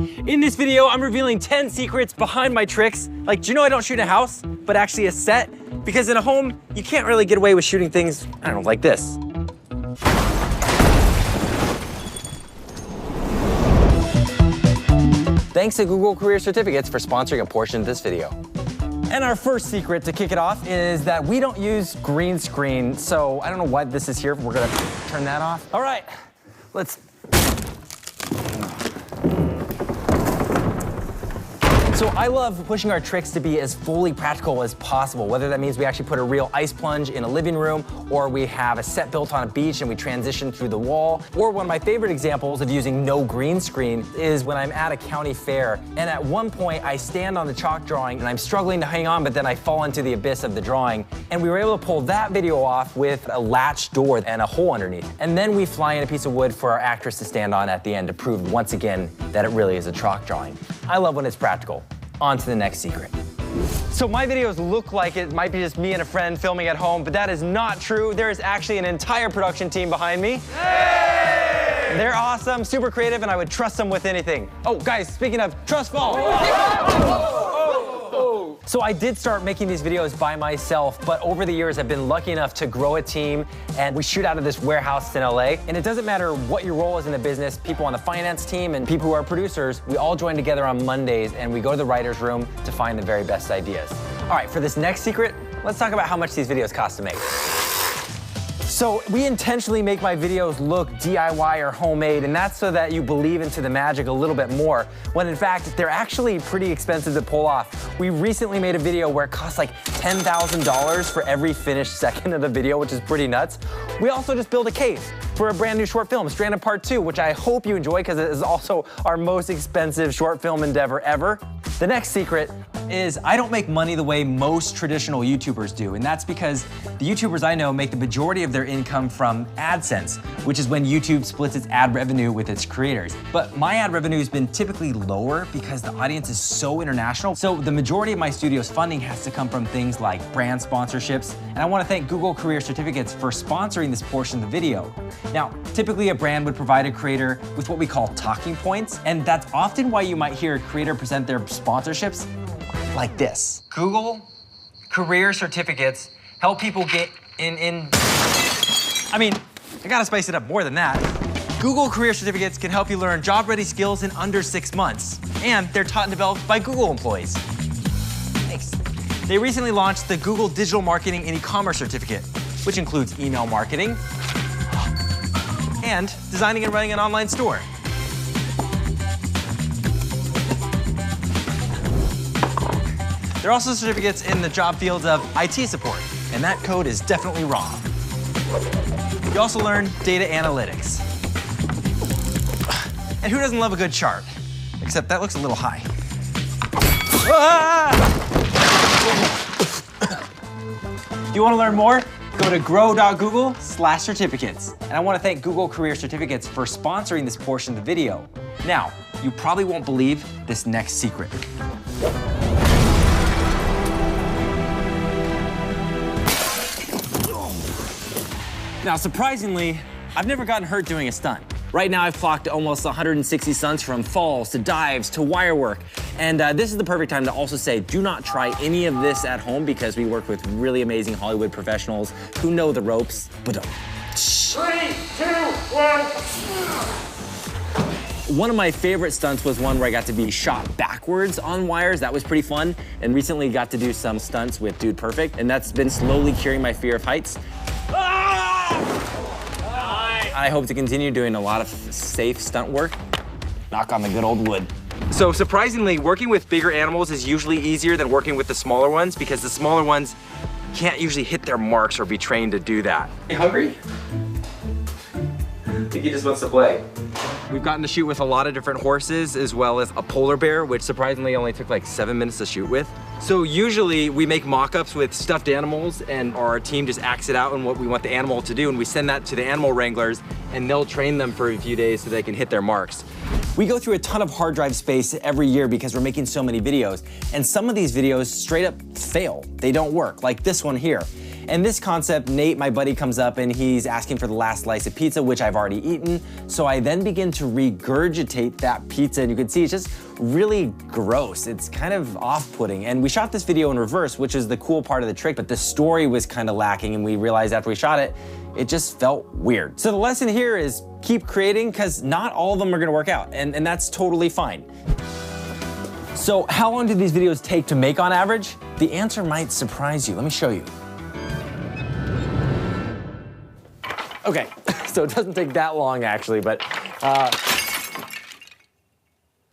In this video, I'm revealing 10 secrets behind my tricks. Like, do you know I don't shoot in a house, but actually a set? Because in a home, you can't really get away with shooting things, I don't know, like this. Thanks to Google Career Certificates for sponsoring a portion of this video. And our first secret to kick it off is that we don't use green screen. So I don't know why this is here. We're gonna turn that off. All right, let's. So I love pushing our tricks to be as fully practical as possible, whether that means we actually put a real ice plunge in a living room, or we have a set built on a beach and we transition through the wall. Or one of my favorite examples of using no green screen is when I'm at a county fair, and at one point I stand on the chalk drawing and I'm struggling to hang on, but then I fall into the abyss of the drawing. And we were able to pull that video off with a latch door and a hole underneath. And then we fly in a piece of wood for our actress to stand on at the end to prove once again that it really is a chalk drawing. I love when it's practical. On to the next secret. So my videos look like it might be just me and a friend filming at home, but that is not true. There is actually an entire production team behind me. Hey! They're awesome, super creative, and I would trust them with anything. Oh, guys, speaking of, trust fall. So I did start making these videos by myself, but over the years I've been lucky enough to grow a team, and we shoot out of this warehouse in LA. And it doesn't matter what your role is in the business, people on the finance team and people who are producers, we all join together on Mondays and we go to the writer's room to find the very best ideas. All right, for this next secret, let's talk about how much these videos cost to make. So we intentionally make my videos look DIY or homemade, and that's so that you believe into the magic a little bit more, when in fact, they're actually pretty expensive to pull off. We recently made a video where it costs like $10,000 for every finished second of the video, which is pretty nuts. We also just built a case for a brand new short film, Stranded Part 2, which I hope you enjoy because it is also our most expensive short film endeavor ever. The next secret is I don't make money the way most traditional YouTubers do, and that's because the YouTubers I know make the majority of their income from AdSense, which is when YouTube splits its ad revenue with its creators. But my ad revenue has been typically lower because the audience is so international. So the majority of my studio's funding has to come from things like brand sponsorships, and I want to thank Google Career Certificates for sponsoring this portion of the video. Now, typically a brand would provide a creator with what we call talking points, and that's often why you might hear a creator present their sponsorships like this. Google Career Certificates help people get I mean, I gotta spice it up more than that. Google Career Certificates can help you learn job-ready skills in under 6 months, and they're taught and developed by Google employees. Thanks. They recently launched the Google Digital Marketing and E-commerce Certificate, which includes email marketing and designing and running an online store. There are also certificates in the job fields of IT support, and that code is definitely wrong. You also learn data analytics. And who doesn't love a good chart? Except that looks a little high. Ah! Do you want to learn more? Go to grow.google/certificates. And I want to thank Google Career Certificates for sponsoring this portion of the video. Now, you probably won't believe this next secret. Now, surprisingly, I've never gotten hurt doing a stunt. Right now, I've clocked almost 160 stunts from falls to dives to wire work. And this is the perfect time to also say, do not try any of this at home because we work with really amazing Hollywood professionals who know the ropes. But 3, 2, 1. One of my favorite stunts was one where I got to be shot backwards on wires. That was pretty fun. And recently got to do some stunts with Dude Perfect, and that's been slowly curing my fear of heights. I hope to continue doing a lot of safe stunt work. Knock on the good old wood. So surprisingly, working with bigger animals is usually easier than working with the smaller ones because the smaller ones can't usually hit their marks or be trained to do that. You hungry? I think he just wants to play. We've gotten to shoot with a lot of different horses as well as a polar bear, which surprisingly only took like 7 minutes to shoot with. So usually we make mock-ups with stuffed animals and our team just acts it out on what we want the animal to do, and we send that to the animal wranglers and they'll train them for a few days so they can hit their marks. We go through a ton of hard drive space every year because we're making so many videos, and some of these videos straight up fail. They don't work, like this one here. And this concept, Nate, my buddy, comes up and he's asking for the last slice of pizza, which I've already eaten. So I then begin to regurgitate that pizza, and you can see it's just really gross. It's kind of off-putting. And we shot this video in reverse, which is the cool part of the trick, but the story was kind of lacking, and we realized after we shot it, it just felt weird. So the lesson here is keep creating, because not all of them are gonna work out, and that's totally fine. So how long do these videos take to make on average? The answer might surprise you. Let me show you. Okay, so it doesn't take that long actually, but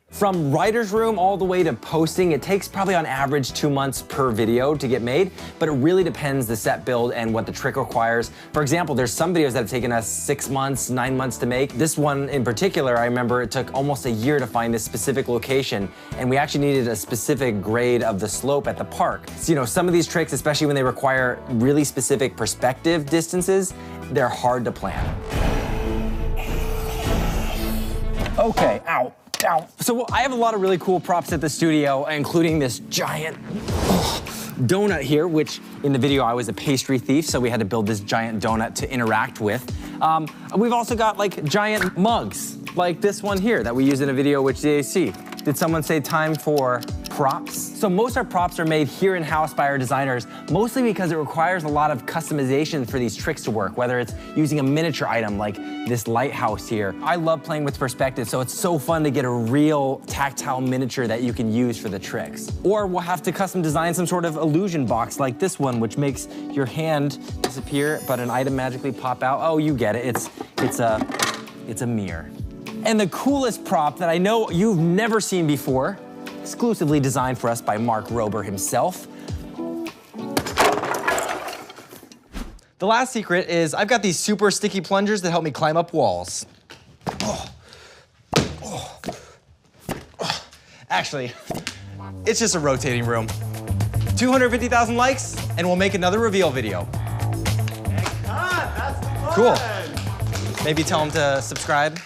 from writer's room all the way to posting, it takes probably on average 2 months per video to get made, but it really depends the set build and what the trick requires. For example, there's some videos that have taken us 6 months, 9 months to make. This one in particular, I remember it took almost a year to find this specific location, and we actually needed a specific grade of the slope at the park. So, you know, some of these tricks, especially when they require really specific perspective distances, they're hard to plan. Okay, ow. So I have a lot of really cool props at the studio, including this giant donut here, which in the video I was a pastry thief, so we had to build this giant donut to interact with. We've also got like giant mugs, like this one here that we use in a video with JAC. Did someone say time for props? So most of our props are made here in-house by our designers, mostly because it requires a lot of customization for these tricks to work, whether it's using a miniature item like this lighthouse here. I love playing with perspective, so it's so fun to get a real tactile miniature that you can use for the tricks. Or we'll have to custom design some sort of illusion box like this one, which makes your hand disappear, but an item magically pop out. Oh, you get it, it's a mirror. And the coolest prop that I know you've never seen before, exclusively designed for us by Mark Rober himself. The last secret is I've got these super sticky plungers that help me climb up walls. Actually, it's just a rotating room. 250,000 likes, and we'll make another reveal video. That's fun. Cool. Maybe tell them to subscribe.